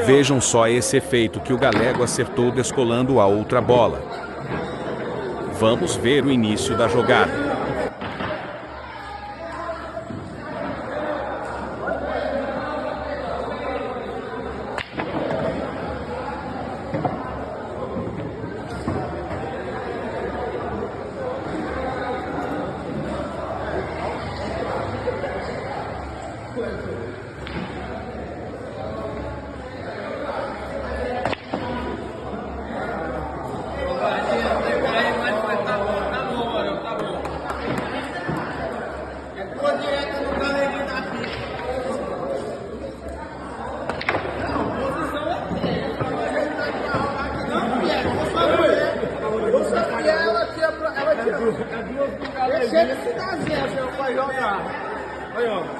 Vejam só esse efeito que o galego acertou descolando a outra bola. Vamos ver o início da jogada. Chega a cidadinha, pra jogar. Aí, ó.